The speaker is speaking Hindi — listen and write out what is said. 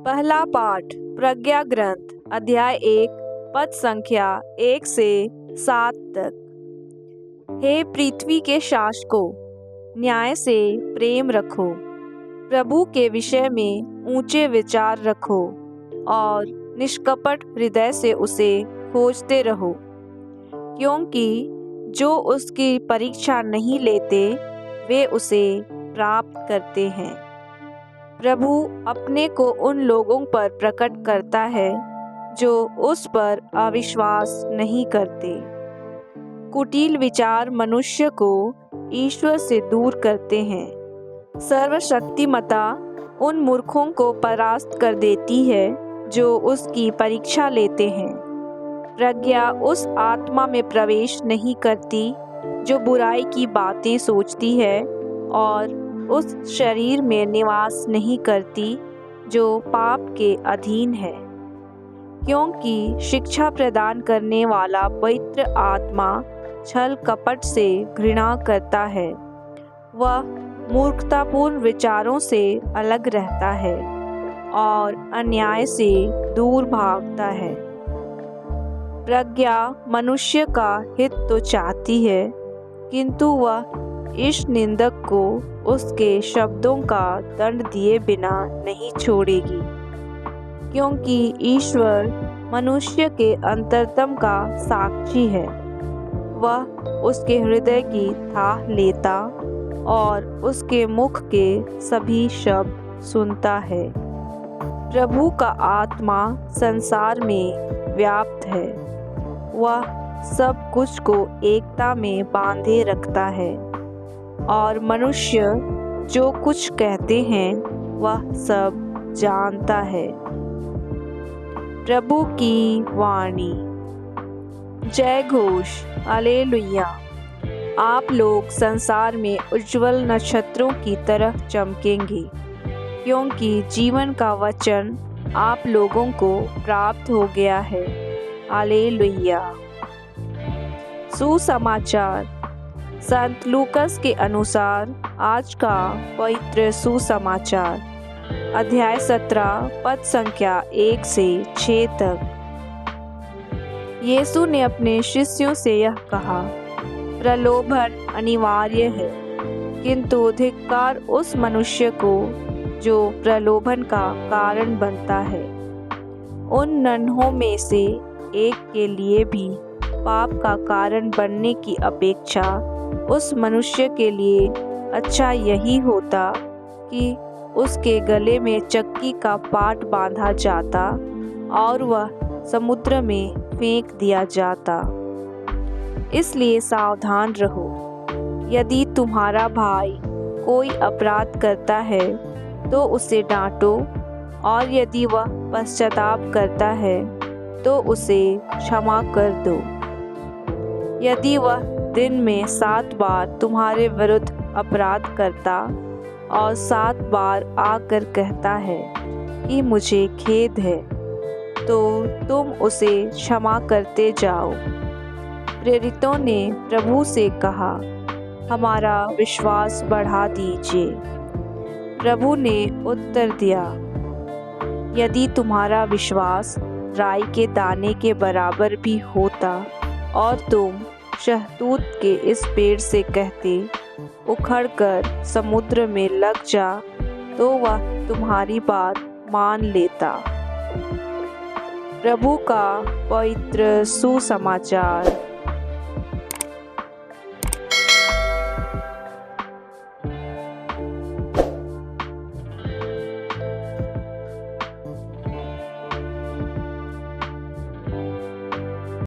पहला पाठ प्रज्ञा ग्रंथ अध्याय 1 पद संख्या 1 से 7 तक। हे पृथ्वी के शासकों, न्याय से प्रेम रखो, प्रभु के विषय में ऊंचे विचार रखो और निष्कपट हृदय से उसे खोजते रहो, क्योंकि जो उसकी परीक्षा नहीं लेते वे उसे प्राप्त करते हैं। प्रभु अपने को उन लोगों पर प्रकट करता है जो उस पर अविश्वास नहीं करते। कुटिल विचार मनुष्य को ईश्वर से दूर करते हैं। सर्वशक्तिमता उन मूर्खों को परास्त कर देती है जो उसकी परीक्षा लेते हैं। प्रज्ञा उस आत्मा में प्रवेश नहीं करती जो बुराई की बातें सोचती है, और उस शरीर में निवास नहीं करती जो पाप के अधीन है, क्योंकि शिक्षा प्रदान करने वाला पवित्र आत्मा छल कपट से घृणा करता है। वह मूर्खतापूर्ण विचारों से अलग रहता है और अन्याय से दूर भागता है। प्रज्ञा मनुष्य का हित तो चाहती है, किंतु वह इस निंदक को उसके शब्दों का दंड दिए बिना नहीं छोड़ेगी, क्योंकि ईश्वर मनुष्य के अंतरतम का साक्षी है। वह उसके हृदय की थाह लेता और उसके मुख के सभी शब्द सुनता है। प्रभु का आत्मा संसार में व्याप्त है। वह सब कुछ को एकता में बांधे रखता है, और मनुष्य जो कुछ कहते हैं वह सब जानता है। प्रभु की वाणी। जय घोष, हालेलुया। आप लोग संसार में उज्जवल नक्षत्रों की तरह चमकेंगे, क्योंकि जीवन का वचन आप लोगों को प्राप्त हो गया है। हालेलुया। सुसमाचार। संत लूकस के अनुसार आज का पवित्र सुसमाचार अध्याय 17 पद संख्या 1 से 6 तक। यीशु ने अपने शिष्यों से यह कहा, प्रलोभन अनिवार्य है, किंतु धिक्कार उस मनुष्य को जो प्रलोभन का कारण बनता है। उन नन्हों में से एक के लिए भी पाप का कारण बनने की अपेक्षा उस मनुष्य के लिए अच्छा यही होता कि उसके गले में चक्की का पाट बांधा जाता और वह समुद्र में फेंक दिया जाता। इसलिए सावधान रहो। यदि तुम्हारा भाई कोई अपराध करता है तो उसे डांटो, और यदि वह पश्चाताप करता है तो उसे क्षमा कर दो। यदि वह दिन में 7 बार तुम्हारे विरुद्ध अपराध करता और 7 बार आकर कहता है कि मुझे खेद है, तो तुम उसे क्षमा करते जाओ। प्रेरितों ने प्रभु से कहा, हमारा विश्वास बढ़ा दीजिए। प्रभु ने उत्तर दिया, यदि तुम्हारा विश्वास राई के दाने के बराबर भी होता और तुम शहतूत के इस पेड़ से कहते, उखड़कर समुद्र में लग जा, तो वह तुम्हारी बात मान लेता। प्रभु का पवित्र सुसमाचार।